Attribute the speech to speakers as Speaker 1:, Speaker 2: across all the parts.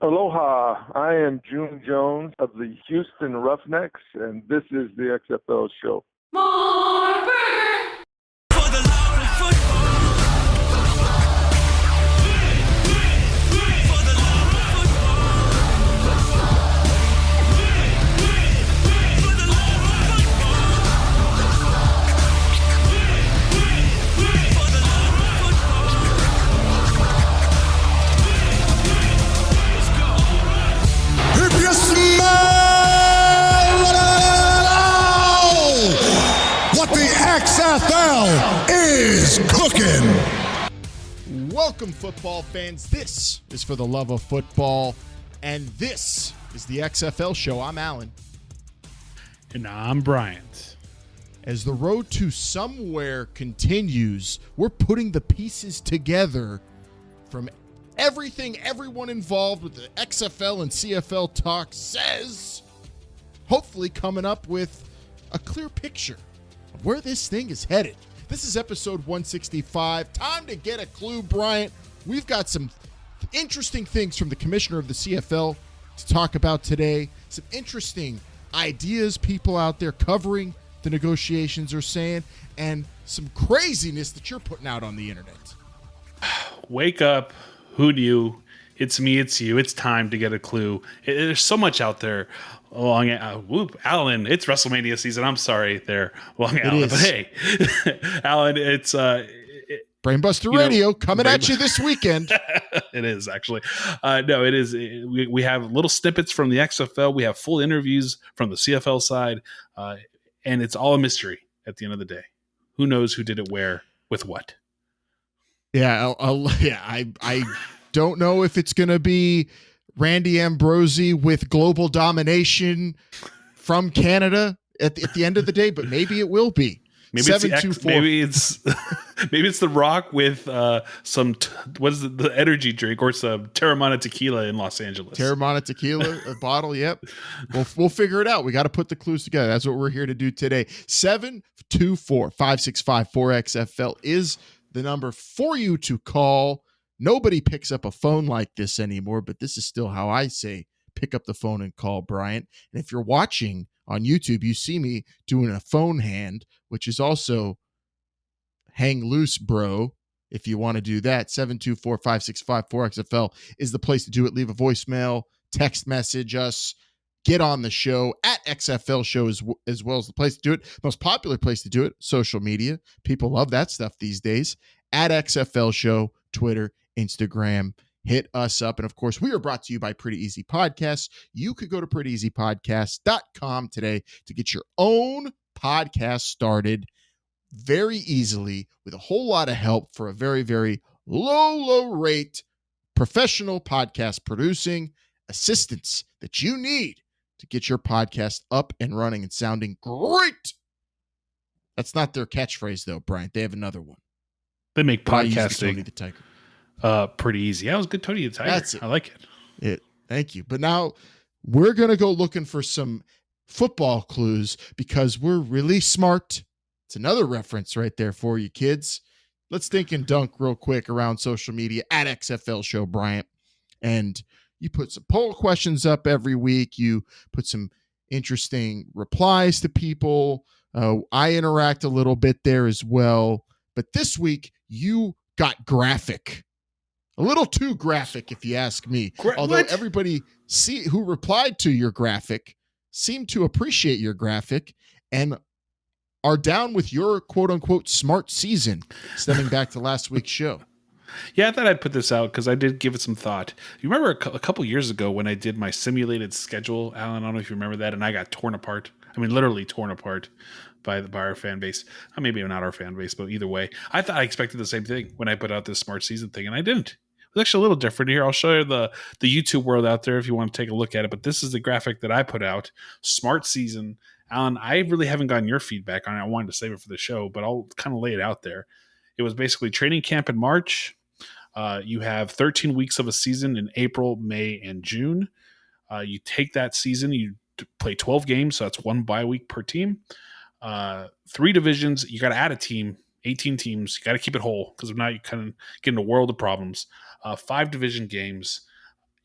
Speaker 1: Aloha, I am June Jones of the Houston Roughnecks, and this is the XFL Show.
Speaker 2: More burger! For the love of football! For the love of football! For the love of football! For the love of football!
Speaker 3: If you smell what the XFL is cooking.
Speaker 4: Welcome, football fans. This is For the Love of Football, and this is the XFL Show. I'm Alan.
Speaker 5: And I'm Bryant.
Speaker 4: As the road to somewhere continues, we're putting the pieces together from everything everyone involved with the XFL and CFL talk says, hopefully coming up with a clear picture of where this thing is headed. This is episode 165. Time to get a clue, Bryant. We've got some interesting things from the commissioner of the CFL to talk about today. Some interesting ideas people out there covering the negotiations are saying, and some craziness that you're putting out on the internet.
Speaker 5: Wake up. Who knew? It's me, it's you. It's time to get a clue. There's so much out there. Long Alan, it's WrestleMania season. I'm sorry there, Long Alan. But hey, Alan, it's
Speaker 4: Brainbuster Radio coming at you this weekend.
Speaker 5: It is actually. No, it is. We have little snippets from the XFL. We have full interviews from the CFL side. And it's all a mystery at the end of the day. Who knows who did it where with what?
Speaker 4: Yeah, I don't know if it's going to be Randy Ambrosie with global domination from Canada at the end of the day, but maybe it will be.
Speaker 5: Maybe it's the Rock with some what is it, the energy drink or some Terramana tequila in Los Angeles.
Speaker 4: Terramana tequila, a bottle. Yep, we'll figure it out. We got to put the clues together. That's what we're here to do today. 724-565-4XFL is the number for you to call. Nobody picks up a phone like this anymore, but this is still how I say pick up the phone and call, Bryant. And if you're watching on YouTube, you see me doing a phone hand, which is also hang loose, bro. If you want to do that, 724-565-4XFL is the place to do it. Leave a voicemail, text message us, get on the show at XFL Show as well as the place to do it. Most popular place to do it, social media. People love that stuff these days. At XFL Show, Twitter, Instagram, hit us up. And of course, we are brought to you by Pretty Easy Podcasts. You could go to prettyeasypodcast.com today to get your own podcast started very easily with a whole lot of help for a very, very low rate professional podcast producing assistance that you need to get your podcast up and running and sounding great. That's not their catchphrase, though, Bryant. They have another one.
Speaker 5: They make podcasting
Speaker 4: Tony the Tiger.
Speaker 5: Pretty easy. That was good, Tony the Tiger.
Speaker 4: That's it.
Speaker 5: I like it.
Speaker 4: Thank you. But now we're going to go looking for some football clues because we're really smart. It's another reference right there for you kids. Let's think and dunk real quick around social media at XFL Show, Bryant. And you put some poll questions up every week. You put some interesting replies to people. I interact a little bit there as well. But this week, you got graphic. A little too graphic, if you ask me. Although everybody who replied to your graphic seemed to appreciate your graphic and are down with your quote-unquote smart season stemming back to last week's show.
Speaker 5: Yeah, I thought I'd put this out because I did give it some thought. You remember a couple years ago when I did my simulated schedule, Alan? I don't know if you remember that, and I got torn apart. I mean, literally torn apart by our fan base. Maybe not our fan base, but either way. I thought I expected the same thing when I put out this smart season thing, and I didn't. It was actually a little different here. I'll show you the YouTube world out there if you want to take a look at it, but this is the graphic that I put out. Smart season. Alan, I really haven't gotten your feedback on it. I wanted to save it for the show, but I'll kind of lay it out there. It was basically training camp in March. You have 13 weeks of a season in April, May, and June. You take that season, you play 12 games, so that's one bye week per team. 3 divisions, you got to add a team, 18 teams. You got to keep it whole because if not, you kind of get in a world of problems. 5 division games.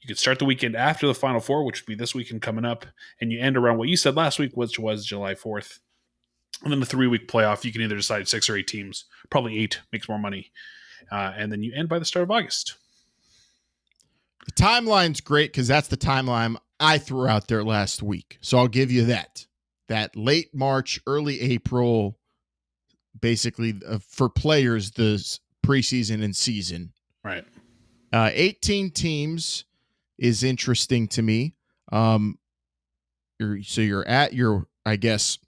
Speaker 5: You could start the weekend after the Final Four, which would be this weekend coming up, and you end around what you said last week, which was July 4th. And then the 3-week playoff, you can either decide 6 or 8 teams. Probably 8 makes more money. And then you end by the start of August.
Speaker 4: The timeline's great because that's the timeline I threw out there last week. So I'll give you that. That late March, early April, basically for players, the preseason and season.
Speaker 5: Right.
Speaker 4: 18 teams is interesting to me. You're at your, I guess,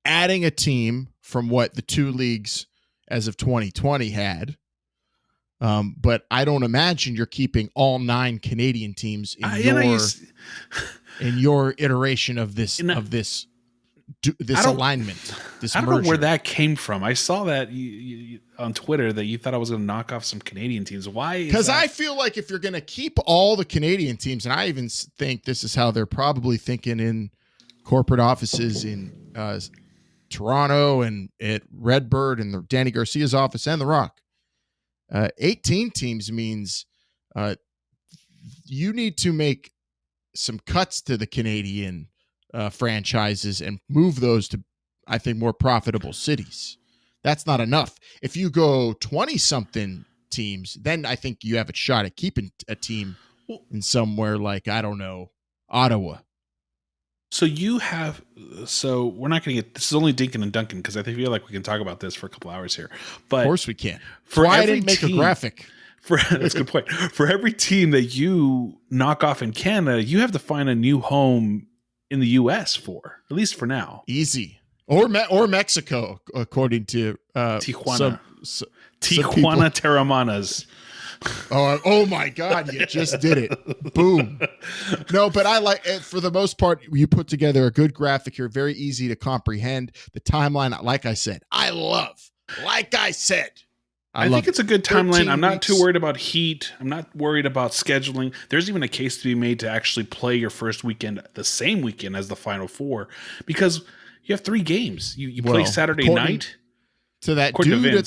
Speaker 4: adding a team from what the 2 leagues as of 2020 had. But I don't imagine you're keeping all 9 Canadian teams in your iteration of this alignment. This
Speaker 5: I don't
Speaker 4: merger.
Speaker 5: know where that came from. I saw that you on Twitter that you thought I was going to knock off some Canadian teams. Why?
Speaker 4: Because I feel like if you're going to keep all the Canadian teams, and I even think this is how they're probably thinking in corporate offices in Toronto and at Redbird and Danny Garcia's office and The Rock. 18 teams means you need to make some cuts to the Canadian franchises and move those to, I think, more profitable cities. That's not enough. If you go 20-something teams, then I think you have a shot at keeping a team in somewhere like, I don't know, Ottawa.
Speaker 5: So we're not going to get, this is only Dinkin and Duncan because I feel like we can talk about this for a couple hours here. But
Speaker 4: of course we can.
Speaker 5: For
Speaker 4: why I
Speaker 5: every
Speaker 4: didn't make
Speaker 5: team,
Speaker 4: a graphic.
Speaker 5: That's a good point. For every team that you knock off in Canada, you have to find a new home in the U.S. for, at least for now.
Speaker 4: Easy. Or Mexico, according to
Speaker 5: Tijuana.
Speaker 4: Tijuana
Speaker 5: Terramanas.
Speaker 4: Oh my God! You just did it. Boom. No, but I like it. For the most part, you put together a good graphic here. Very easy to comprehend. The timeline, like I said, I love. Like I said,
Speaker 5: I think it's a good timeline. I'm not
Speaker 4: weeks.
Speaker 5: too worried about heat. I'm not worried about scheduling. There's even a case to be made to actually play your first weekend the same weekend as the Final Four because you have 3 games. You play Saturday night.
Speaker 4: To that dude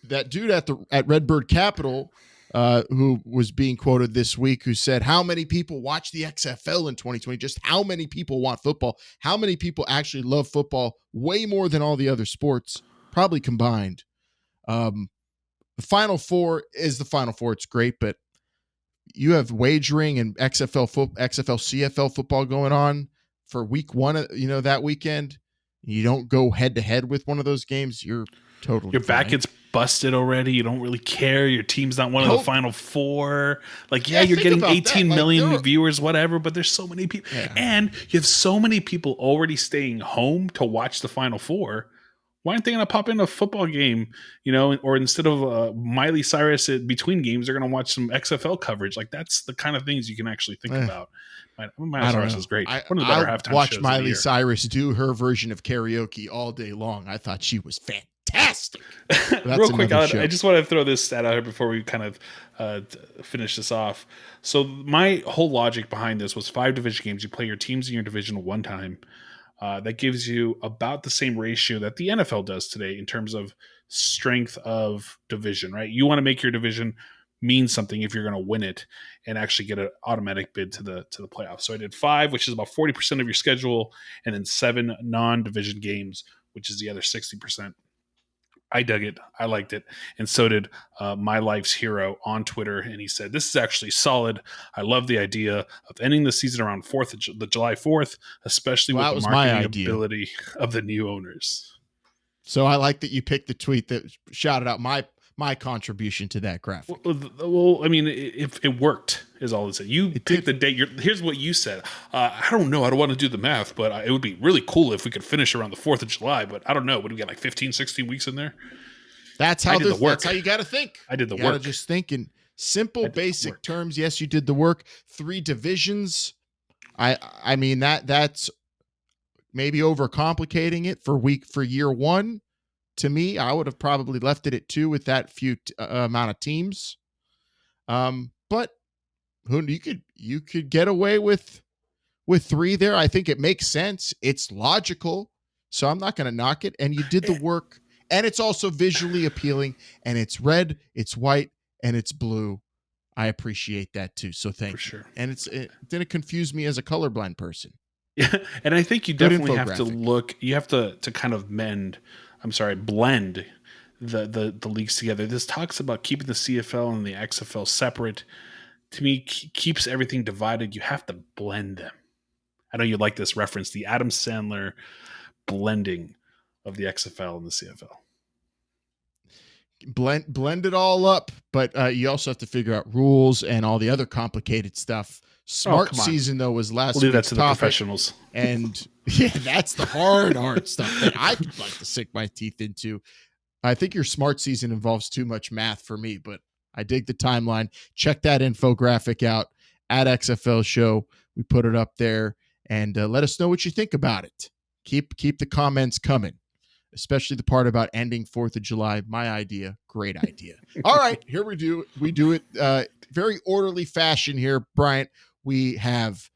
Speaker 4: that dude at Redbird Capital, who was being quoted this week, who said, "How many people watch the XFL in 2020? Just how many people want football? How many people actually love football way more than all the other sports, probably combined?" The Final Four is the Final Four. It's great, but you have wagering and XFL CFL football going on for week 1. That weekend. You don't go head to head with one of those games, you're totally
Speaker 5: your back
Speaker 4: fine.
Speaker 5: gets busted already. You don't really care. Your team's not one of the Final Four. Like, you're getting 18 million viewers, whatever, but there's so many people. Yeah. And you have so many people already staying home to watch the Final Four. Why aren't they going to pop in a football game, or instead of Miley Cyrus between games, they're going to watch some XFL coverage. Like, that's the kind of things you can actually think about. Miley Cyrus is great. One of the better halftime
Speaker 4: watch
Speaker 5: shows
Speaker 4: Miley Cyrus do her version of karaoke all day long. I thought she was fantastic.
Speaker 5: Real quick, I just want to throw this stat out here before we kind of finish this off. So my whole logic behind this was 5 division games. You play your teams in your division one time. That gives you about the same ratio that the NFL does today in terms of strength of division, right? You want to make your division mean something if you're going to win it and actually get an automatic bid to the playoffs. So I did 5, which is about 40% of your schedule, and then 7 non-division games, which is the other 60%. I dug it. I liked it. And so did My Life's Hero on Twitter. And he said, "This is actually solid. I love the idea of ending the season around the July 4th, especially with the marketing ability of the new owners."
Speaker 4: So I like that you picked the tweet that shouted out my contribution to that graphic.
Speaker 5: Well, I mean, if it worked, is all it said. You picked the date. Here's what you said. I don't know. I don't want to do the math, but it would be really cool if we could finish around the 4th of July. But I don't know. What do we got, like 15, 16 weeks in there?
Speaker 4: That's how that's how you got to think.
Speaker 5: I did the
Speaker 4: work.
Speaker 5: You
Speaker 4: got to just think in simple, basic terms. Yes, you did the work. 3 divisions. I mean, that's maybe overcomplicating it for year 1. To me, I would have probably left it at 2 with that few amount of teams. But you could get away with 3 there. I think it makes sense. It's logical. So I'm not going to knock it. And you did the work. And it's also visually appealing. And it's red, it's white, and it's blue. I appreciate that too. So thank
Speaker 5: For
Speaker 4: you.
Speaker 5: sure.
Speaker 4: And it didn't confuse me as a colorblind person.
Speaker 5: Yeah, and I think you
Speaker 4: Good
Speaker 5: definitely have to
Speaker 4: infographic.
Speaker 5: look. You have to kind of blend the leagues together. This talks about keeping the CFL and the XFL separate. To me, keeps everything divided. You have to blend them. I know you like this reference, the Adam Sandler blending of the XFL and the CFL.
Speaker 4: Blend it all up, but you also have to figure out rules and all the other complicated stuff. Smart
Speaker 5: come on.
Speaker 4: season though was last
Speaker 5: We'll leave that
Speaker 4: week's
Speaker 5: to the
Speaker 4: topic,
Speaker 5: professionals.
Speaker 4: and yeah, that's the hard stuff that I'd like to sink my teeth into. I think your smart season involves too much math for me, but I dig the timeline. Check that infographic out at XFL Show. We put it up there, and let us know what you think about it. Keep the comments coming, especially the part about ending 4th of July. My idea, great idea. All right, here we do it very orderly fashion here, Bryant. We have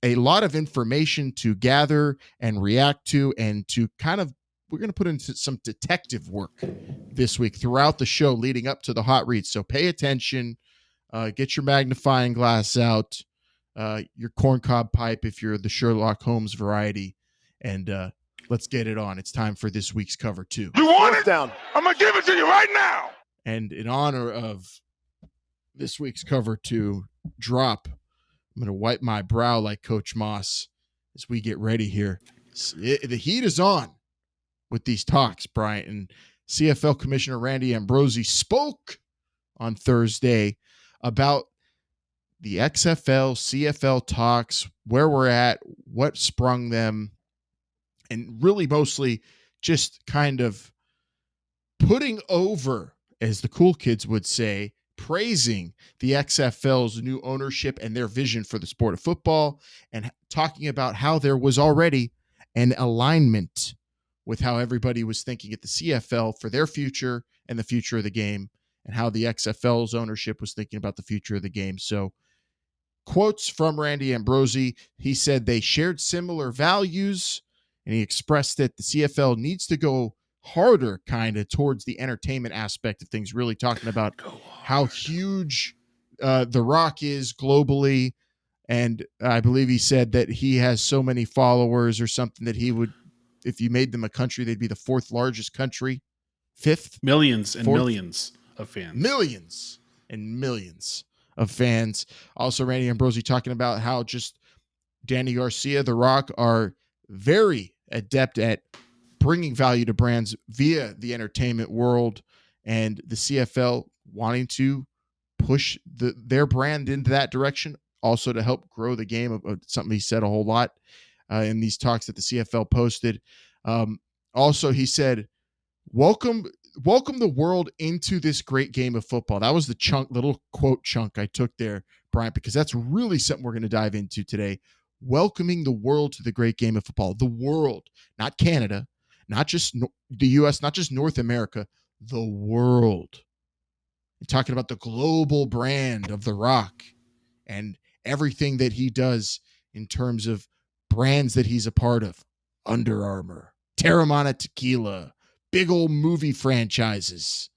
Speaker 4: a lot of information to gather and react to, and to kind of, we're going to put into some detective work this week throughout the show leading up to the hot reads. So pay attention, get your magnifying glass out, your corncob pipe if you're the Sherlock Holmes variety, and let's get it on. It's time for this week's cover 2.
Speaker 3: You want it? Down. I'm going to give it to you right now.
Speaker 4: And in honor of this week's cover 2 drop, I'm going to wipe my brow like Coach Moss as we get ready here. The heat is on with these talks, Bryant. And CFL Commissioner Randy Ambrosie spoke on Thursday about the XFL, CFL talks, where we're at, what sprung them, and really mostly just kind of putting over, as the cool kids would say, praising the XFL's new ownership and their vision for the sport of football, and talking about how there was already an alignment with how everybody was thinking at the CFL for their future and the future of the game, and how the XFL's ownership was thinking about the future of the game. So, quotes from Randy Ambrosie. He said they shared similar values, and he expressed that the CFL needs to go harder kind of towards the entertainment aspect of things, really talking about how huge The Rock is globally. And I believe he said that he has so many followers or something that he would, if you made them a country, they'd be the 4th largest country, 5th.
Speaker 5: Millions and
Speaker 4: 4th?
Speaker 5: Millions of fans.
Speaker 4: Millions and millions of fans. Also, Randy Ambrosie talking about how just Danny Garcia, The Rock, are very adept at bringing value to brands via the entertainment world, and the CFL wanting to push their brand into that direction, also to help grow the game, of something he said a whole lot in these talks that the CFL posted. Also, he said, welcome the world into this great game of football. That was the little quote chunk I took there, Bryant, because that's really something we're going to dive into today. Welcoming the world to the great game of football. The world, not Canada, not just the U.S., not just North America, the world. And talking about the global brand of The Rock and everything that he does in terms of brands that he's a part of. Under Armour, Terramana Tequila, big old movie franchises.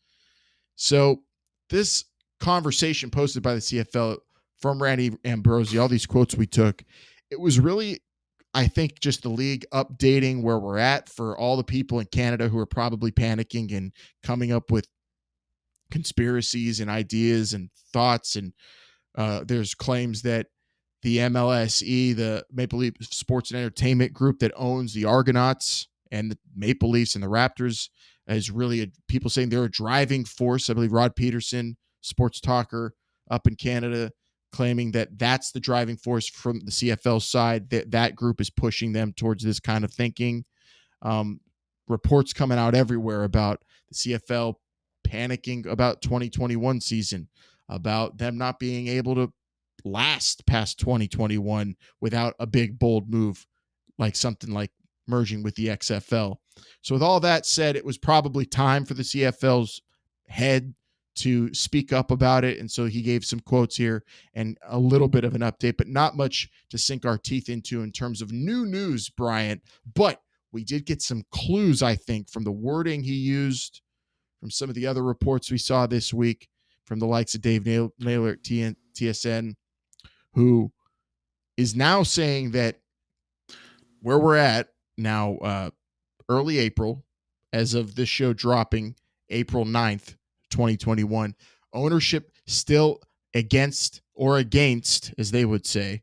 Speaker 4: So this conversation posted by the CFL from Randy Ambrosie, all these quotes we took, it was really, I think, just the league updating where we're at for all the people in Canada who are probably panicking and coming up with conspiracies and ideas and thoughts. And there's claims that the MLSE, the Maple Leaf Sports and Entertainment Group that owns the Argonauts and the Maple Leafs and the Raptors, is really people saying they're a driving force. I believe Rod Peterson, sports talker up in Canada, claiming that that's the driving force from the CFL side, that group is pushing them towards this kind of thinking. Reports coming out everywhere about the CFL panicking about 2021 season, about them not being able to last past 2021 without a big, bold move, like something like merging with the XFL. So with all that said, it was probably time for the CFL's head to speak up about it. And so he gave some quotes here and a little bit of an update, but not much to sink our teeth into in terms of new news, Bryant. But we did get some clues, I think, from the wording he used, from some of the other reports we saw this week. from the likes of Dave Naylor at TSN, who is now saying that where we're at now, early April, as of this show dropping April 9th, 2021, ownership still against, as they would say,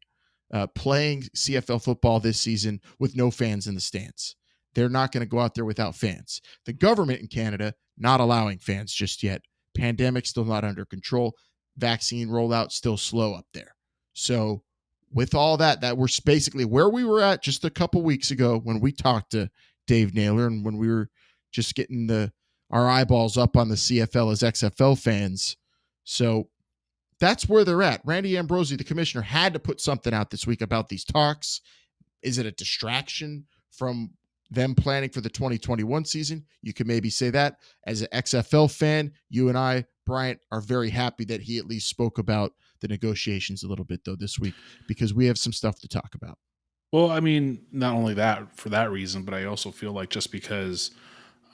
Speaker 4: playing CFL football this season with no fans in the stands. They're not going to go out there without fans. The government in Canada not allowing fans just yet. Pandemic still not under control. Vaccine rollout still slow up there. So with all that we're basically where we were at just a couple weeks ago when we talked to Dave Naylor and when we were just getting our eyeballs up on the CFL as XFL fans. So that's where they're at. Randy Ambrosie, the commissioner, had to put something out this week about these talks. Is it a distraction from them planning for the 2021 season? You could maybe say that. As an XFL fan, you and I, Bryant, are very happy that he at least spoke about the negotiations a little bit, though, this week, because we have some stuff to talk about.
Speaker 5: Well, I mean, not only that for that reason, but I also feel like just because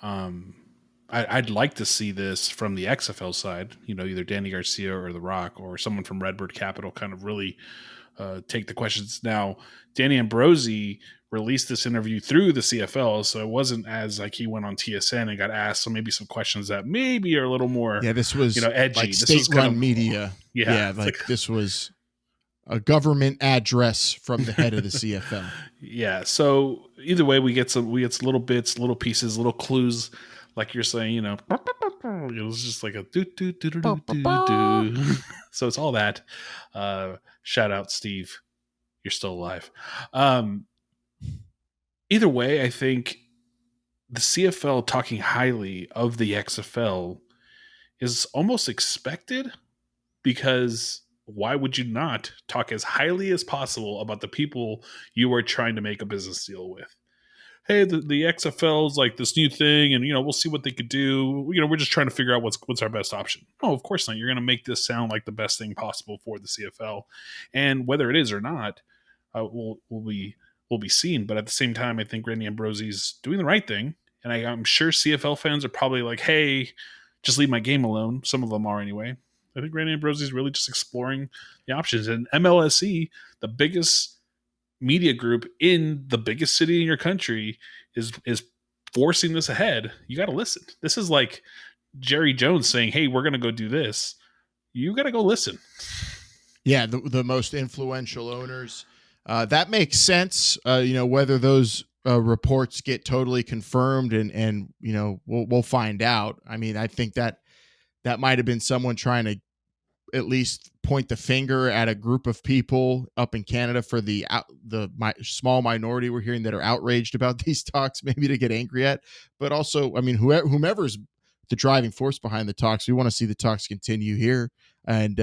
Speaker 5: I'd like to see this from the XFL side, either Danny Garcia or The Rock or someone from Redbird Capital kind of really take the questions. Now, Danny Ambrosie released this interview through the CFL, so it wasn't as like he went on TSN and got asked so maybe some questions that maybe are a little more
Speaker 4: this was
Speaker 5: edgy.
Speaker 4: Like
Speaker 5: this
Speaker 4: state
Speaker 5: was
Speaker 4: run media. This was a government address from the head of the CFL.
Speaker 5: Yeah. So either way, we get some little bits, little pieces, little clues, like you're saying. It was just like a do do do do do do. So it's all that. Shout out, Steve. You're still alive. Either way, I think the CFL talking highly of the XFL is almost expected, because why would you not talk as highly as possible about the people you are trying to make a business deal with? Hey, the XFL is like this new thing, and we'll see what they could do. We're just trying to figure out what's our best option. Oh, of course not. You're going to make this sound like the best thing possible for the CFL, and whether it is or not, will be seen. But at the same time, I think Randy Ambrosie's doing the right thing, and I'm sure CFL fans are probably like, "Hey, just leave my game alone." Some of them are anyway. I think Randy Ambrosie is really just exploring the options, and MLSE, the biggest media group in the biggest city in your country, is forcing this ahead. You got to listen. This is like Jerry Jones saying, "Hey, we're going to go do this." You got to go listen.
Speaker 4: Yeah, the most influential owners. That makes sense. Whether those reports get totally confirmed and we'll find out. I mean, I think that might have been someone trying to at least point the finger at a group of people up in Canada for the small minority we're hearing that are outraged about these talks, maybe to get angry at. But also, I mean, whomever's the driving force behind the talks, we want to see the talks continue here. And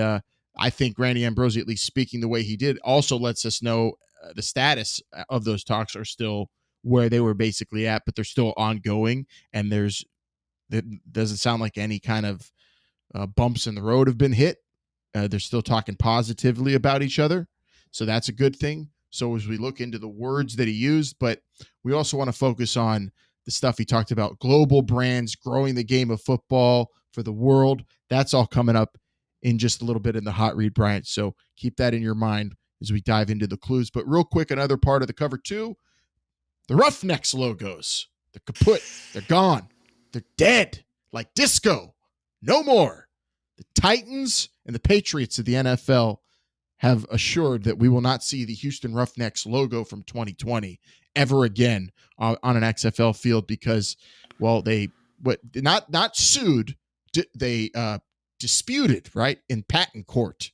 Speaker 4: I think Randy Ambrosie, at least speaking the way he did, also lets us know the status of those talks are still where they were basically at, but they're still ongoing. And it doesn't sound like any kind of bumps in the road have been hit. They're still talking positively about each other. So that's a good thing. So as we look into the words that he used, but we also want to focus on the stuff he talked about, global brands, growing the game of football for the world. That's all coming up in just a little bit in the Hot Read, Bryant. So keep that in your mind as we dive into the clues. But real quick, another part of the cover too, the Roughnecks logos. They're kaput. They're gone. They're dead. Like disco. No more. The Titans and the Patriots of the NFL have assured that we will not see the Houston Roughnecks logo from 2020 ever again on an XFL field because, well, they not sued, they disputed, right, in patent court.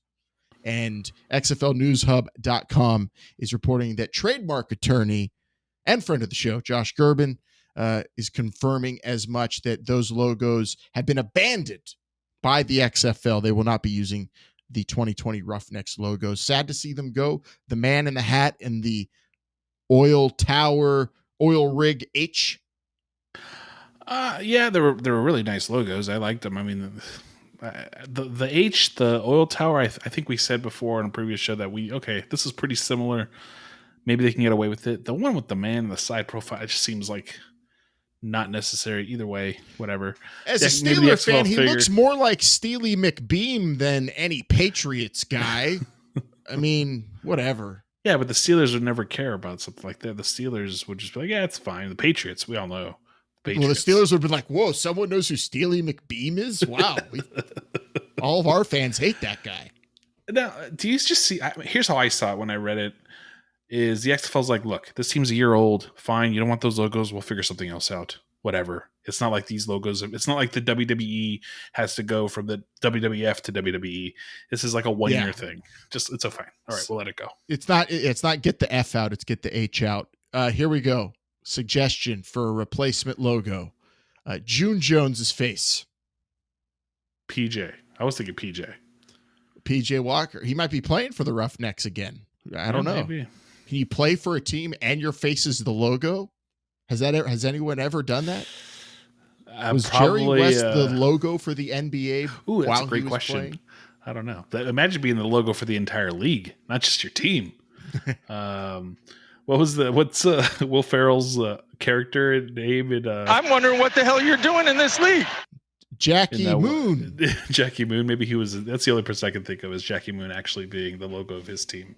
Speaker 4: And XFLNewsHub.com is reporting that trademark attorney and friend of the show, Josh Gerben, is confirming as much, that those logos have been abandoned by the XFL. They will not be using the 2020 Roughnecks logos. Sad to see them go. The man in the hat and the oil tower, oil rig H.
Speaker 5: Yeah, they were really nice logos. I liked them. I mean, the H, the oil tower, I think we said before on a previous show that this is pretty similar. Maybe they can get away with it. The one with the man in the side profile, it just seems like not necessary either way. Whatever.
Speaker 4: As a
Speaker 5: Maybe the
Speaker 4: Steelers fan,
Speaker 5: XFL
Speaker 4: he
Speaker 5: figured-
Speaker 4: looks more like Steely McBeam than any Patriots guy. I mean, whatever.
Speaker 5: Yeah, but the Steelers would never care about something like that. The Steelers would just be like, yeah, it's fine. The Patriots, we all know. Patriots.
Speaker 4: Well, the Steelers would be like, whoa, someone knows who Steely McBeam is? Wow. All of our fans hate that guy.
Speaker 5: Now, do you just see? Here's how I saw it when I read it: is the XFL's like, look, this team's a year old. Fine, you don't want those logos. We'll figure something else out. Whatever. It's not like these logos. It's not like the WWE has to go from the WWF to WWE. This is like a 1 year thing. Just it's so fine. All right, we'll let it go.
Speaker 4: It's not get the F out. It's get the H out. Here we go. Suggestion for a replacement logo. June Jones's face.
Speaker 5: PJ. I was thinking PJ.
Speaker 4: PJ Walker. He might be playing for the Roughnecks again. I don't know.
Speaker 5: Maybe.
Speaker 4: Can you play for a team and your face is the logo? Has anyone ever done that? Was Jerry West the logo for the NBA?
Speaker 5: Ooh, that's
Speaker 4: while
Speaker 5: a great
Speaker 4: he was
Speaker 5: question.
Speaker 4: playing?
Speaker 5: I don't know. Imagine being the logo for the entire league, not just your team. What's Will Ferrell's character name in
Speaker 3: I'm wondering what the hell you're doing in this league.
Speaker 4: Jackie Moon.
Speaker 5: Jackie Moon. Maybe he was. That's the only person I can think of is Jackie Moon actually being the logo of his team.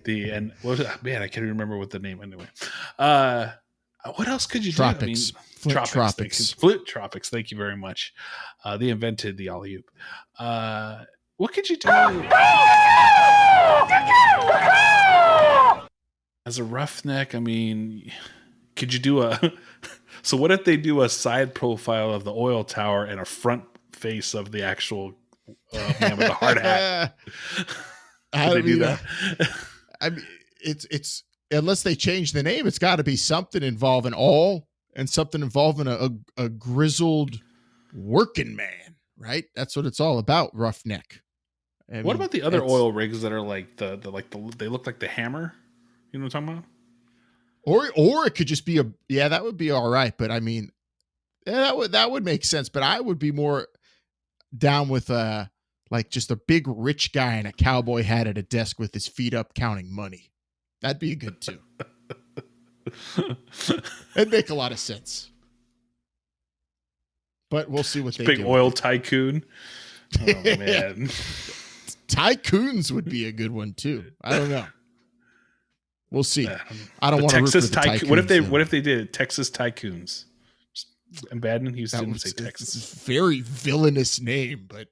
Speaker 5: Man, I can't even remember what the name anyway. What else could you
Speaker 4: Tropics.
Speaker 5: do? I mean,
Speaker 4: Flint Tropics.
Speaker 5: Flint Tropics. Thank you very much. They invented the alley-oop. What could you do? As a roughneck, I mean, could you do a... So what if they do a side profile of the oil tower and a front face of the actual man with the hard hat?
Speaker 4: How
Speaker 5: do they do that?
Speaker 4: I mean, it's unless they change the name, it's got to be something involving oil and something involving a grizzled working man, right? That's what it's all about, roughneck.
Speaker 5: What about the other oil rigs that are like the they look like the hammer? You know what I'm talking about?
Speaker 4: Or it could just be that would be all right. But I mean, that would make sense. But I would be more down with like just a big rich guy in a cowboy hat at a desk with his feet up counting money. That'd be good too. It'd make a lot of sense. But we'll see what they
Speaker 5: big
Speaker 4: do.
Speaker 5: Big oil tycoon. Oh man.
Speaker 4: Tycoons would be a good one too. I don't know. We'll see. I don't want to
Speaker 5: Texas
Speaker 4: root for the Tycoons.
Speaker 5: What if they did Texas Tycoons? I'm bad in Houston. Didn't say Texas.
Speaker 4: It's a very villainous name, but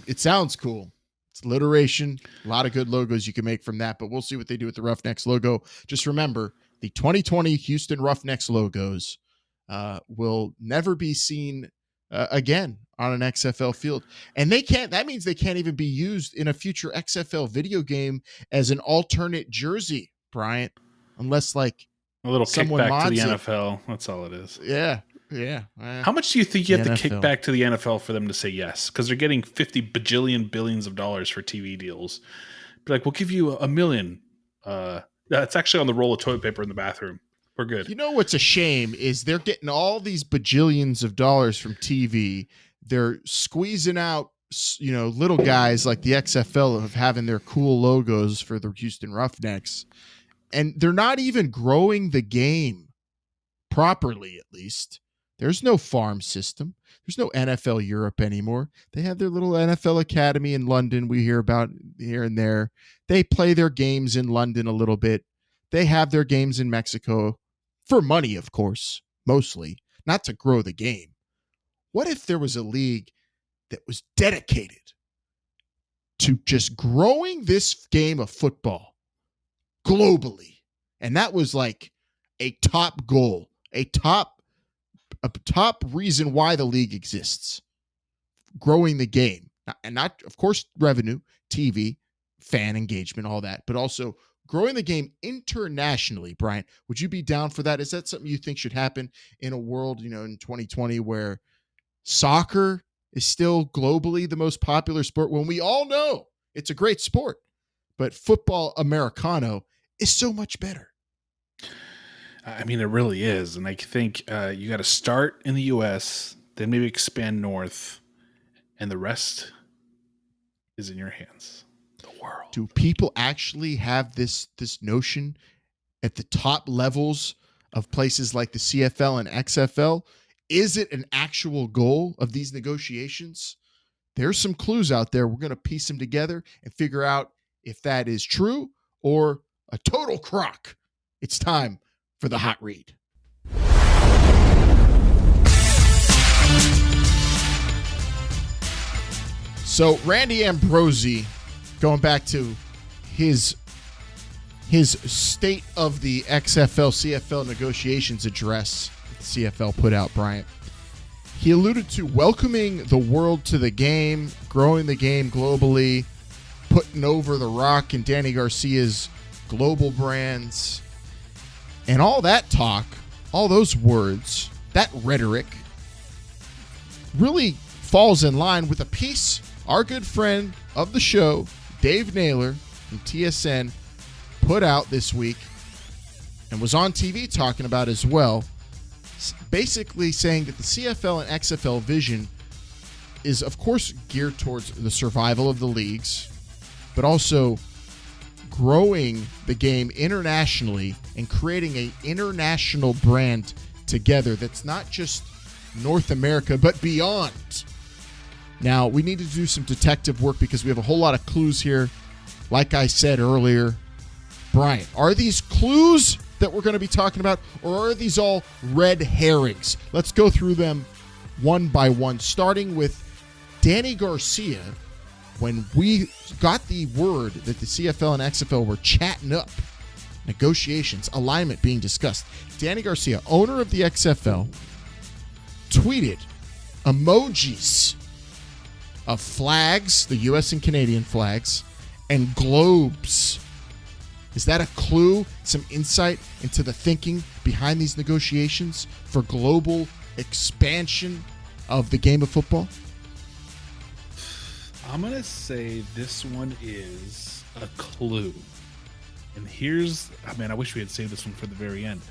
Speaker 4: it sounds cool. It's alliteration. A lot of good logos you can make from that, but we'll see what they do with the Roughnecks logo. Just remember, the 2020 Houston Roughnecks logos will never be seen again on an XFL field. And that means they can't even be used in a future XFL video game as an alternate jersey, Bryant, unless like
Speaker 5: a little kickback to the
Speaker 4: it.
Speaker 5: NFL. That's all it is.
Speaker 4: Yeah.
Speaker 5: How much do you think you have to kick back to the NFL for them to say yes? Because they're getting 50 bajillion billions of dollars for TV deals. Be like, we'll give you $1 million. That's actually on the roll of toilet paper in the bathroom. We're good.
Speaker 4: You know what's a shame is they're getting all these bajillions of dollars from TV. They're squeezing out, little guys like the XFL of having their cool logos for the Houston Roughnecks. And they're not even growing the game properly, at least. There's no farm system. There's no NFL Europe anymore. They have their little NFL Academy in London we hear about here and there. They play their games in London a little bit. They have their games in Mexico for money, of course, mostly, not to grow the game. What if there was a league that was dedicated to just growing this game of football globally? And that was like a top goal, a top reason why the league exists. Growing the game. And not, of course, revenue, TV, fan engagement, all that, but also growing the game internationally. Bryant, would you be down for that? Is that something you think should happen in a world, in 2020 where soccer is still globally the most popular sport when we all know it's a great sport, but football Americano is so much better?
Speaker 5: I mean, it really is. And I think you got to start in the U.S., then maybe expand north, and the rest is in your hands. The world.
Speaker 4: Do people actually have this notion at the top levels of places like the CFL and XFL? Is it an actual goal of these negotiations? There's some clues out there. We're going to piece them together and figure out if that is true or a total crock. It's time for the hot read. So Randy Ambrosie, going back to his state of the XFL CFL negotiations address the CFL put out, Bryant, he alluded to welcoming the world to the game, growing the game globally, putting over The Rock and Danny Garcia's global brands, and all that talk, all those words, that rhetoric really falls in line with a piece our good friend of the show, Dave Naylor from TSN, put out this week and was on TV talking about as well, basically saying that the CFL and XFL vision is, of course, geared towards the survival of the leagues, but also growing the game internationally and creating an international brand together that's not just North America, but beyond. Now, we need to do some detective work because we have a whole lot of clues here. Like I said earlier, Bryant, are these clues that we're going to be talking about, or are these all red herrings? Let's go through them one by one, starting with Danny Garcia. When we got the word that the CFL and XFL were chatting up, negotiations, alignment being discussed, Danny Garcia, owner of the XFL, tweeted emojis of flags, the U.S. and Canadian flags, and globes. Is that a clue, some insight into the thinking behind these negotiations for global expansion of the game of football?
Speaker 5: I'm going to say this one is a clue. And here's, I wish we had saved this one for the very end.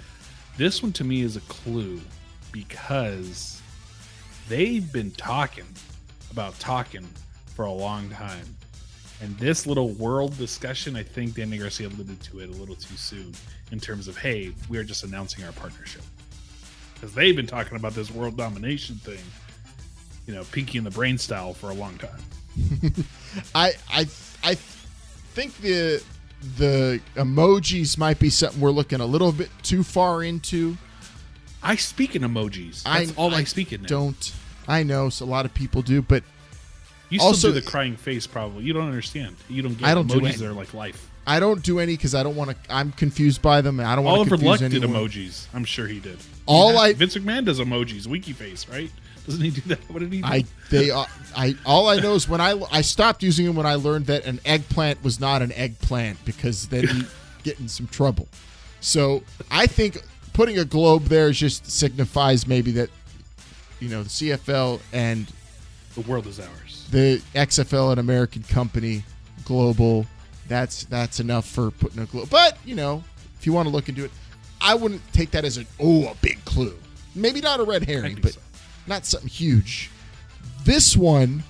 Speaker 5: This one to me is a clue because they've been talking for a long time. And this little world discussion, I think Danny Garcia alluded to it a little too soon in terms of, hey, we're just announcing our partnership. Because they've been talking about this world domination thing, Pinky in the Brain style for a long time.
Speaker 4: I think the emojis might be something we're looking a little bit too far into.
Speaker 5: I speak in emojis. That's all I speak in now.
Speaker 4: I know so a lot of people do, but
Speaker 5: you still also do the crying face probably. You don't understand. You don't get emojis. They're like life.
Speaker 4: I don't do any because I don't want to. I'm confused by them, and I don't want to confuse anyone.
Speaker 5: Oliver Luck did emojis. I'm sure he did. Vince McMahon does emojis. Winky face, right? Doesn't he do that? What did he do?
Speaker 4: All I know is when I stopped using them when I learned that an eggplant was not an eggplant because then you get in some trouble. So I think putting a globe there just signifies maybe that the CFL and
Speaker 5: the world is ours.
Speaker 4: The XFL, an American company, global. That's enough for putting a globe. But if you want to look into it, I wouldn't take that as a big clue. Maybe not a red herring, but not something huge. This one,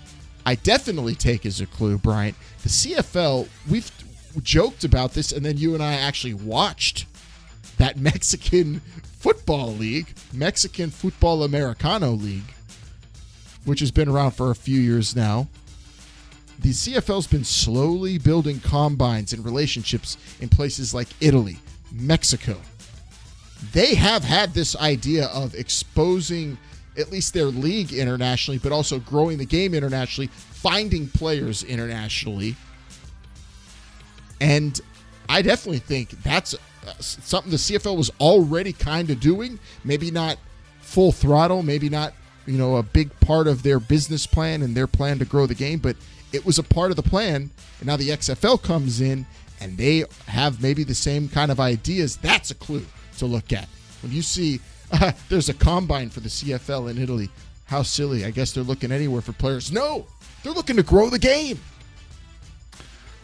Speaker 4: I definitely take as a clue, Bryant. The CFL, we've joked about this, and then you and I actually watched that Mexican football league, Mexican Football Americano League, which has been around for a few years now. The CFL's been slowly building combines and relationships in places like Italy, Mexico. They have had this idea of exposing at least their league internationally, but also growing the game internationally, finding players internationally. And I definitely think that's something the CFL was already kind of doing. Maybe not full throttle, maybe not, a big part of their business plan and their plan to grow the game, but it was a part of the plan. And now the XFL comes in and they have maybe the same kind of ideas. That's a clue to look at. When you see there's a combine for the CFL in Italy, how silly. I guess they're looking anywhere for players. No, they're looking to grow the game.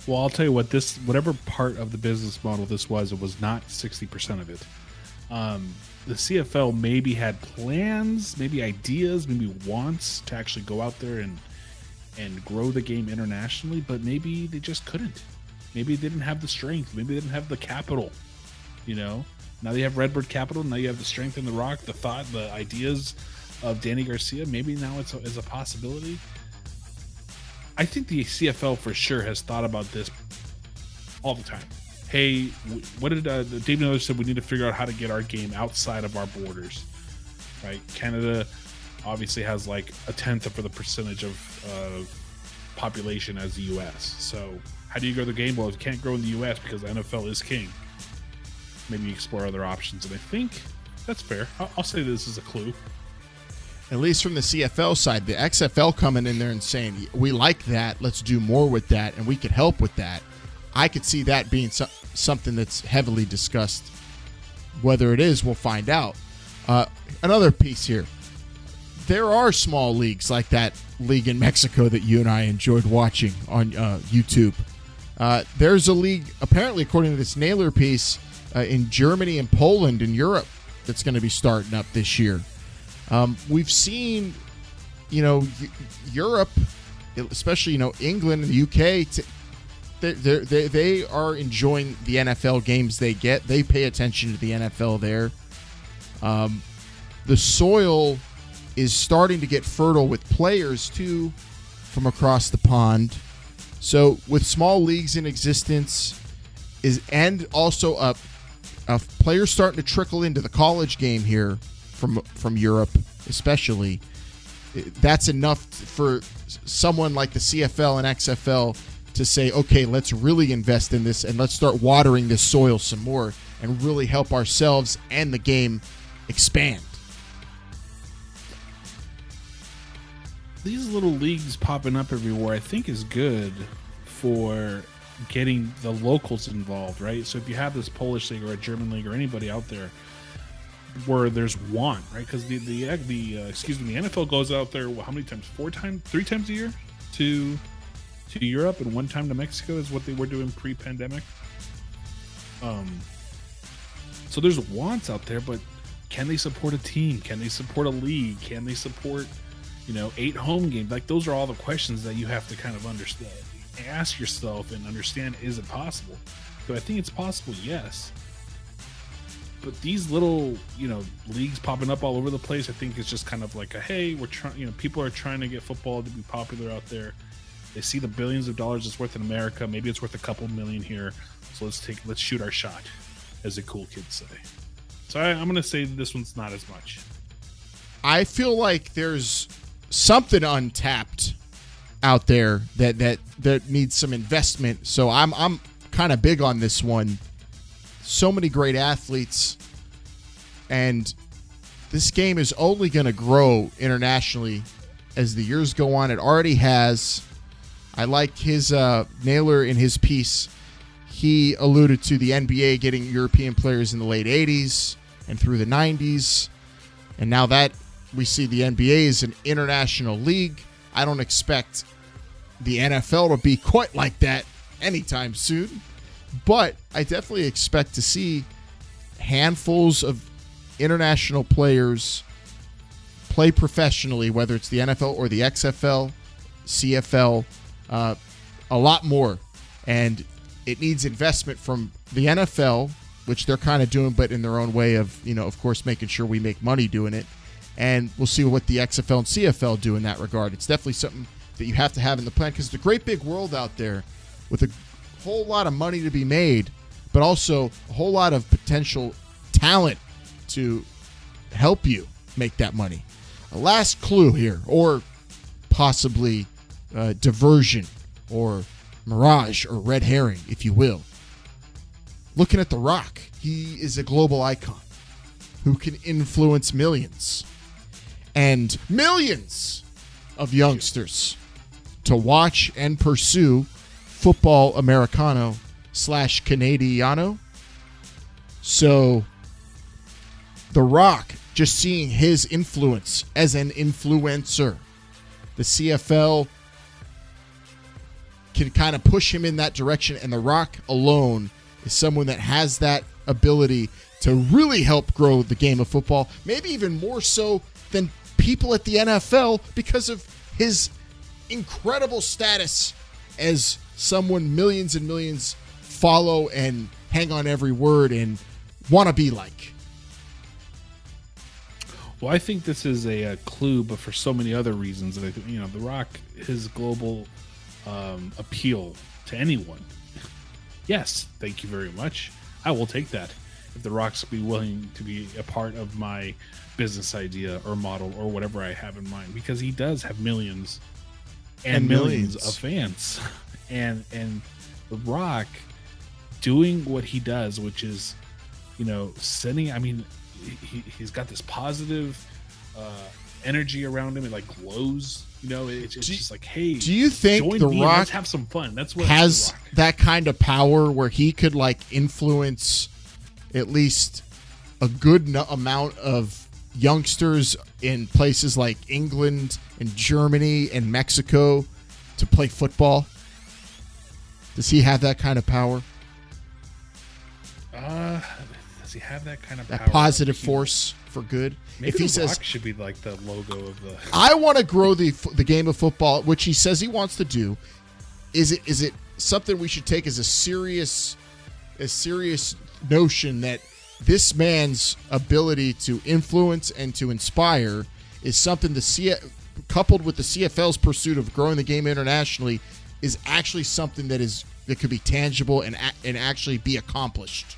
Speaker 5: Well, I'll tell you what, whatever part of the business model this was, it was not 60% of it. The CFL maybe had plans, maybe ideas, maybe wants to actually go out there and grow the game internationally, but maybe they just couldn't. Maybe they didn't have the strength. Maybe they didn't have the capital. Now you have Redbird Capital. Now you have the strength in the Rock, the thought, the ideas of Danny Garcia. Maybe now it's a possibility. I think the CFL for sure has thought about this all the time. Hey, what did Dave Miller said? We need to figure out how to get our game outside of our borders, right? Canada obviously has like a tenth of the percentage of population as the U.S. So how do you grow the game? Well, if you can't grow in the U.S. because the NFL is king, maybe explore other options. And I think that's fair. I'll say this is a clue.
Speaker 4: At least from the CFL side, the XFL coming in there and saying, we like that, let's do more with that, and we could help with that. I could see that being something that's heavily discussed. Whether it is, we'll find out. Another piece here. There are small leagues like that league in Mexico that you and I enjoyed watching on YouTube. There's a league, apparently, according to this Naylor piece, in Germany and Poland and Europe that's going to be starting up this year. We've seen, Europe, especially, England and the UK, they are enjoying the NFL games they get. They pay attention to the NFL there. The soil is starting to get fertile with players, too, from across the pond. So with small leagues in existence and also a players starting to trickle into the college game here from Europe, especially, that's enough for someone like the CFL and XFL to say, okay, let's really invest in this and let's start watering this soil some more and really help ourselves and the game expand.
Speaker 5: These little leagues popping up everywhere, I think, is good for getting the locals involved, right? So if you have this Polish league or a German league or anybody out there where there's one, right? Because the NFL goes out there, how many times? 3 times a year to Europe, and 1 time to Mexico is what they were doing pre-pandemic. So there's wants out there, but can they support a team? Can they support a league? Can they support 8 home games? Like, those are all the questions that you have to kind of understand, ask yourself and understand, is it possible? So I think it's possible, yes. But these little, leagues popping up all over the place, I think it's just kind of like hey, we're trying, people are trying to get football to be popular out there. They see the billions of dollars it's worth in America. Maybe it's worth a couple million here. So let's shoot our shot, as the cool kids say. So I'm going to say this one's not as much.
Speaker 4: I feel like there's something untapped out there that needs some investment. So I'm kind of big on this one. So many great athletes, and this game is only going to grow internationally as the years go on. It already has. I like his Naylor in his piece. He alluded to the NBA getting European players in the late 80s and through the 90s. And now that we see the NBA is an international league, I don't expect the NFL to be quite like that anytime soon. But I definitely expect to see handfuls of international players play professionally, whether it's the NFL or the XFL, CFL, a lot more. And it needs investment from the NFL, which they're kind of doing, but in their own way of, of course, making sure we make money doing it. And we'll see what the XFL and CFL do in that regard. It's definitely something that you have to have in the plan, because it's a great big world out there with a whole lot of money to be made, but also a whole lot of potential talent to help you make that money. A last clue here, or possibly diversion or mirage or red herring, if you will. Looking at The Rock, he is a global icon who can influence millions and millions of youngsters to watch and pursue football Americano / Canadiano. So The Rock, just seeing his influence as an influencer, the CFL can kind of push him in that direction, and The Rock alone is someone that has that ability to really help grow the game of football, maybe even more so than people at the NFL, because of his incredible status as someone millions and millions follow and hang on every word and want to be like?
Speaker 5: Well, I think this is a clue, but for so many other reasons. That The Rock, his global appeal to anyone. Yes, thank you very much. I will take that. If The Rock's be willing to be a part of my business idea or model or whatever I have in mind, because he does have millions and millions of fans, and The Rock doing what he does, which is, sending. I mean, he's got this positive energy around him. It like glows. It's just like, hey,
Speaker 4: do you think
Speaker 5: join
Speaker 4: The
Speaker 5: me,
Speaker 4: Rock
Speaker 5: let's have some fun? That's what
Speaker 4: has
Speaker 5: The Rock.
Speaker 4: That kind of power where he could like influence at least a good amount of youngsters in places like England and Germany and Mexico to play football? Does he have that kind of power?
Speaker 5: Does he have that kind of
Speaker 4: That
Speaker 5: power?
Speaker 4: positive force for good?
Speaker 5: Maybe
Speaker 4: If he
Speaker 5: The
Speaker 4: says,
Speaker 5: Rock should be like the logo of the.
Speaker 4: I want to grow the game of football, which he says he wants to do. Is it something we should take as a serious notion that this man's ability to influence and to inspire is something coupled with the CFL's pursuit of growing the game internationally is actually something that could be tangible and actually be accomplished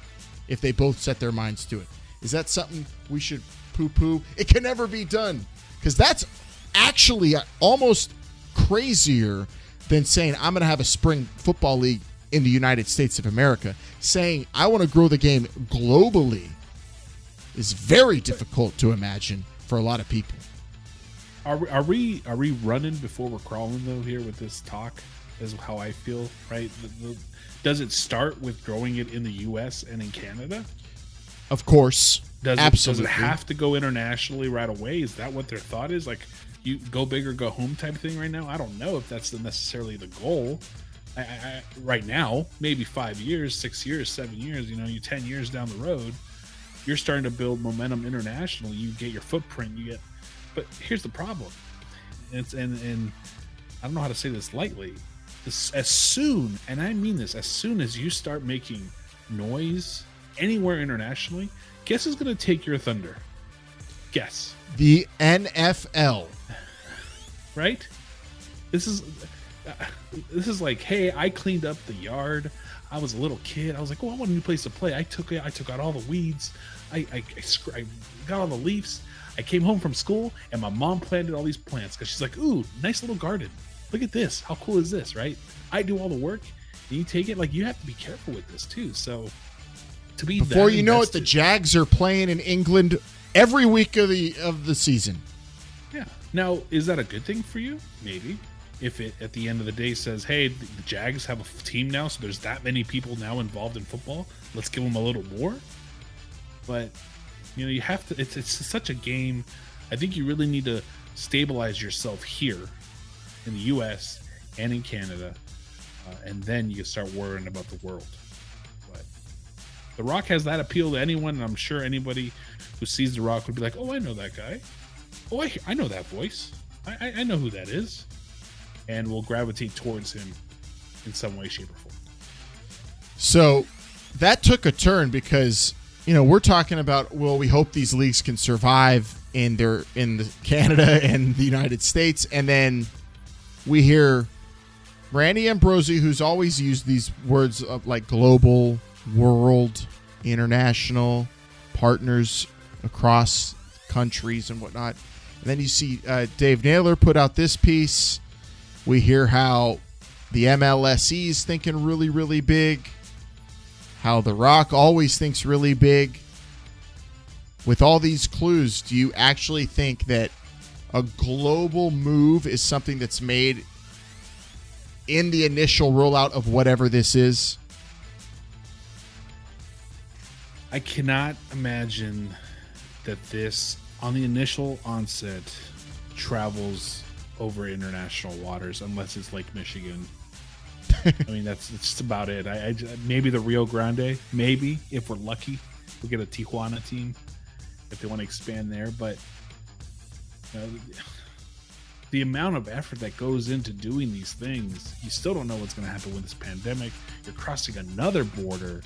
Speaker 4: if they both set their minds to it? Is that something we should poo-poo? It can never be done, because that's actually almost crazier than saying I'm going to have a spring football league in the United States of America. Saying I want to grow the game globally is very difficult to imagine for a lot of people.
Speaker 5: Are we running before we're crawling though here with this talk? Is how I feel, right? Does it start with growing it in the U.S. and in Canada?
Speaker 4: Of course.
Speaker 5: Does
Speaker 4: Absolutely.
Speaker 5: it have to go internationally right away? Is that what their thought is? Like, you go big or go home type thing right now? I don't know if that's necessarily the goal. I right now, maybe 5 years, 6 years, 7 years, you 10 years down the road, you're starting to build momentum internationally. You get your footprint, but here's the problem. And I don't know how to say this lightly. As soon, and I mean this, as soon as you start making noise anywhere internationally, guess who's going to take your thunder? Guess.
Speaker 4: The NFL.
Speaker 5: Right? This is like, hey, I cleaned up the yard. I was a little kid. I was like, oh, I want a new place to play. I took out all the weeds. I got all the leaves. I came home from school and my mom planted all these plants because she's like, ooh, nice little garden. Look at this. How cool is this, right? I do all the work and you take it. Like, you have to be careful with this too. So to be
Speaker 4: before you know it, the Jags are playing in England every week of the season.
Speaker 5: Yeah. Now, is that a good thing for you? Maybe. If it at the end of the day says, hey, the Jags have a team now, so there's that many people now involved in football, let's give them a little more. But you have to. It's such a game. I think you really need to stabilize yourself here in the U.S. and in Canada, and then you can start worrying about the world. But The Rock has that appeal to anyone, and I'm sure anybody who sees The Rock would be like, oh, I know that guy. Oh, I know that voice. I know who that is. And will gravitate towards him in some way, shape, or form.
Speaker 4: So that took a turn because, we're talking about, well, we hope these leagues can survive in Canada and the United States. And then we hear Randy Ambrosie, who's always used these words of like global, world, international, partners across countries and whatnot. And then you see Dave Naylor put out this piece. We hear how the MLSE is thinking really, really big. How The Rock always thinks really big. With all these clues, do you actually think that a global move is something that's made in the initial rollout of whatever this is?
Speaker 5: I cannot imagine that this, on the initial onset, travels over international waters unless it's Lake Michigan. I mean, that's just about it. I maybe the Rio Grande, maybe if we're lucky, we'll get a Tijuana team if they want to expand there. But the amount of effort that goes into doing these things, you still don't know what's going to happen with this pandemic. You're crossing another border.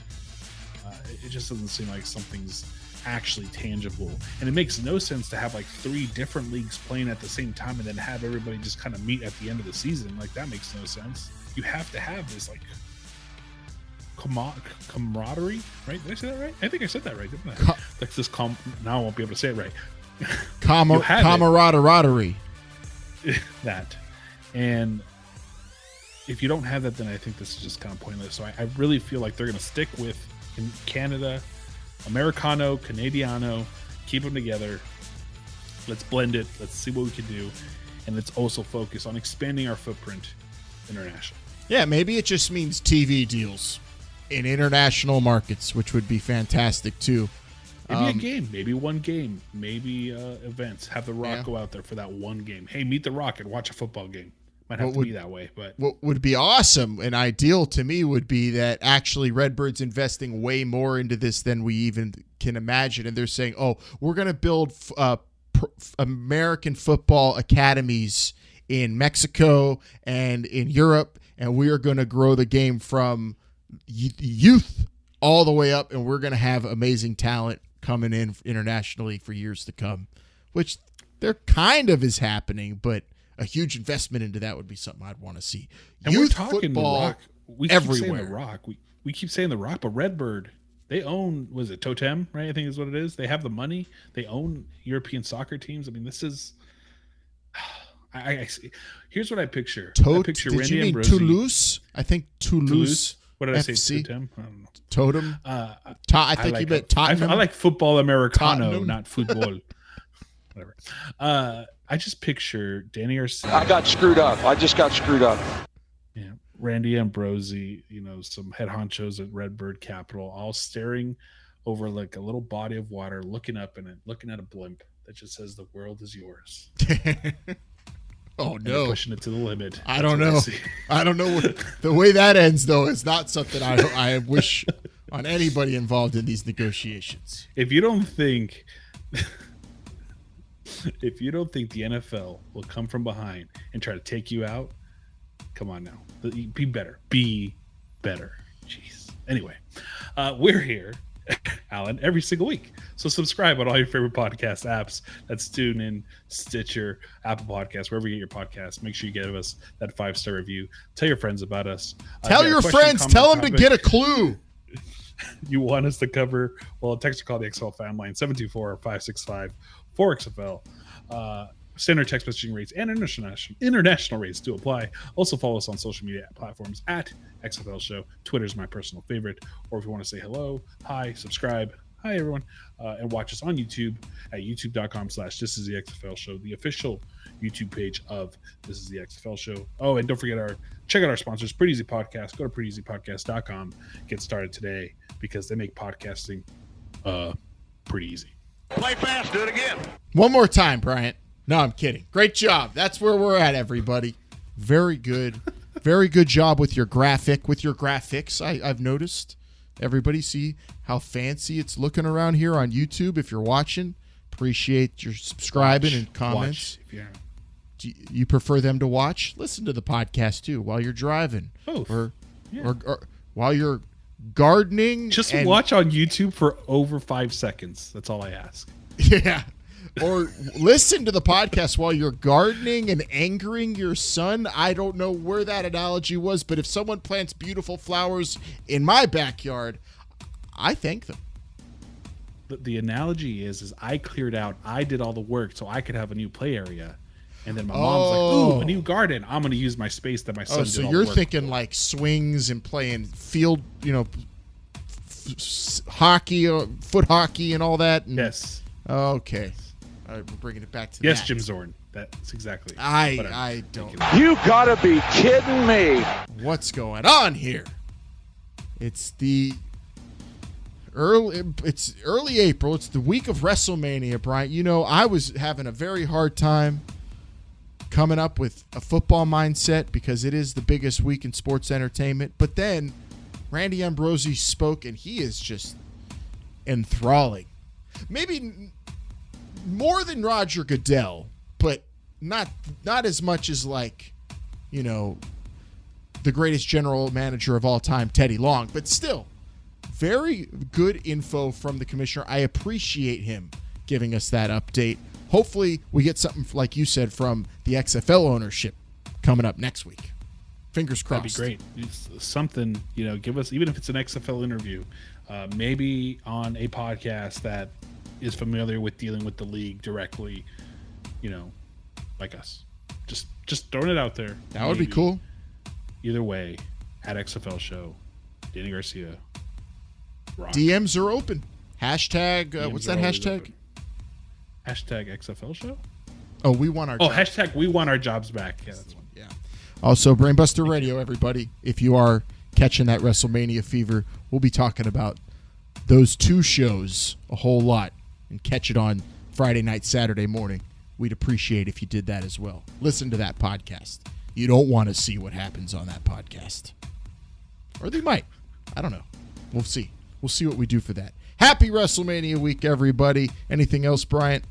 Speaker 5: It just doesn't seem like something's actually tangible. And it makes no sense to have like 3 different leagues playing at the same time and then have everybody just kind of meet at the end of the season. Like, that makes no sense. You have to have this like camaraderie, right? Did I say that right? I think I said that right, didn't I? Like this now I won't be able to say it right.
Speaker 4: Camaraderie.
Speaker 5: That. And if you don't have that, then I think this is just kind of pointless. So I really feel like they're going to stick with Canada, Americano, Canadiano, keep them together. Let's blend it. Let's see what we can do. And let's also focus on expanding our footprint internationally.
Speaker 4: Yeah, maybe it just means TV deals in international markets, which would be fantastic too.
Speaker 5: Maybe a game, maybe one game, maybe events. Have The Rock go out there for that one game. Hey, meet The Rock and watch a football game. Might have to be that way. But
Speaker 4: what would be awesome and ideal to me would be that actually Redbird's investing way more into this than we even can imagine. And they're saying, oh, we're going to build American football academies in Mexico and in Europe, and we are going to grow the game from youth all the way up, and we're going to have amazing talent coming in internationally for years to come, which there kind of is happening, but a huge investment into that would be something I'd want to see.
Speaker 5: And
Speaker 4: Youth
Speaker 5: we're talking
Speaker 4: football
Speaker 5: The Rock. We
Speaker 4: everywhere.
Speaker 5: keep saying The Rock. We keep saying The Rock, but Redbird, they own, was it Totem, right? I think is what it is. They have the money. They own European soccer teams. I mean, this is... I see. Here's what I picture. I picture
Speaker 4: Did
Speaker 5: Randy
Speaker 4: you mean
Speaker 5: Ambrosie.
Speaker 4: Toulouse? I think Toulouse.
Speaker 5: What did I
Speaker 4: FC?
Speaker 5: say? Totem? I don't know.
Speaker 4: Totem. I think you meant Tottenham.
Speaker 5: I like football Americano,
Speaker 4: Tottenham.
Speaker 5: not football. Whatever. I just picture Danny Arcee.
Speaker 3: I got screwed up. I just got screwed up.
Speaker 5: Yeah, Randy Ambrosie, some head honchos at Redbird Capital, all staring over like a little body of water, looking up and looking at a blimp that just says, "The world is yours."
Speaker 4: Oh
Speaker 5: And
Speaker 4: no!
Speaker 5: pushing it to the limit.
Speaker 4: I don't know. I don't know the way that ends, though. Is not something I wish on anybody involved in these negotiations.
Speaker 5: If you don't think the NFL will come from behind and try to take you out, come on now. Be better. Be better. Jeez. Anyway, we're here, Alan, every single week. So subscribe on all your favorite podcast apps. That's TuneIn, Stitcher, Apple Podcasts, wherever you get your podcasts. Make sure you give us that 5-star review. Tell your friends about us.
Speaker 4: Tell your friends. Tell them to get a clue.
Speaker 5: You want us to cover, well, text or call the XFL fan line, 724-565-4XFL. Standard text messaging rates and international rates do apply. Also follow us on social media platforms at XFL Show. Twitter is my personal favorite. Or if you want to say hello, hi, subscribe, hi everyone, and watch us on YouTube at youtube.com/This Is The XFL Show, the official YouTube page of This Is The XFL Show. Oh, and don't forget check out our sponsors, Pretty Easy Podcast. Go to prettyeasypodcast.com. Get started today because they make podcasting pretty easy.
Speaker 3: Play fast. Do it again.
Speaker 4: One more time, Bryant. No, I'm kidding. Great job. That's where we're at, everybody. Very good. Very good job with your graphics. I've noticed. Everybody see how fancy it's looking around here on YouTube. If you're watching, appreciate your subscribing and comments. Do you prefer them to watch? Listen to the podcast too while you're driving.
Speaker 5: Both.
Speaker 4: Or while you're gardening.
Speaker 5: Just watch on YouTube for over 5 seconds. That's all I ask.
Speaker 4: Yeah. Or listen to the podcast while you're gardening and angering your son. I don't know where that analogy was, but if someone plants beautiful flowers in my backyard, I thank them.
Speaker 5: The analogy is I cleared out, I did all the work so I could have a new play area. And then my mom's like, ooh, a new garden. I'm going to use my space that my son did
Speaker 4: so
Speaker 5: all
Speaker 4: you're
Speaker 5: the work
Speaker 4: thinking
Speaker 5: for.
Speaker 4: like swings and playing field, hockey, foot hockey and all that? And,
Speaker 5: yes.
Speaker 4: Okay. All right, we're bringing it back to
Speaker 5: yes,
Speaker 4: that.
Speaker 5: Jim Zorn. That's exactly.
Speaker 4: I don't.
Speaker 3: You gotta be kidding me.
Speaker 4: What's going on here? It's early April. It's the week of WrestleMania, Bryant. I was having a very hard time coming up with a football mindset because it is the biggest week in sports entertainment. But then Randy Ambrosie spoke, and he is just enthralling. Maybe more than Roger Goodell, but not as much as the greatest general manager of all time, Teddy Long, but still very good info from the commissioner. I appreciate him giving us that update. Hopefully we get something, like you said, from the XFL ownership coming up next week. Fingers crossed.
Speaker 5: That'd be great. It's something, give us, even if it's an XFL interview, maybe on a podcast that is familiar with dealing with the league directly, like us. Just throwing it out there.
Speaker 4: That would be cool.
Speaker 5: Either way, at XFL Show, Danny Garcia. Rock.
Speaker 4: DMs are open. Hashtag, what's that hashtag?
Speaker 5: Open. Hashtag XFL Show?
Speaker 4: Oh, we want our jobs.
Speaker 5: Hashtag we want our jobs back. Yeah, that's one.
Speaker 4: Yeah. Also, Brainbuster Radio, everybody. If you are catching that WrestleMania fever, we'll be talking about those two shows a whole lot and catch it on Friday night, Saturday morning. We'd appreciate if you did that as well. Listen to that podcast. You don't want to see what happens on that podcast. Or they might. I don't know. We'll see. We'll see what we do for that. Happy WrestleMania week, everybody. Anything else, Bryant?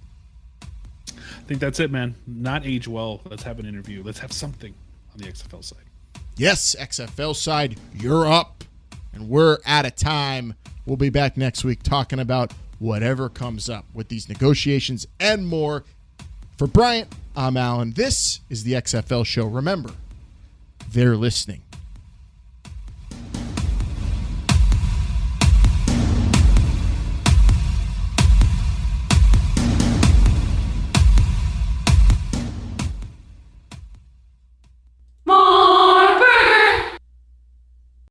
Speaker 5: I think that's it, man. Not age well. Let's have an interview. Let's have something on the XFL side.
Speaker 4: Yes, XFL side, you're up. And we're out of time. We'll be back next week talking about whatever comes up with these negotiations and more. For Bryant, I'm Alan. This is the XFL Show. Remember, they're listening.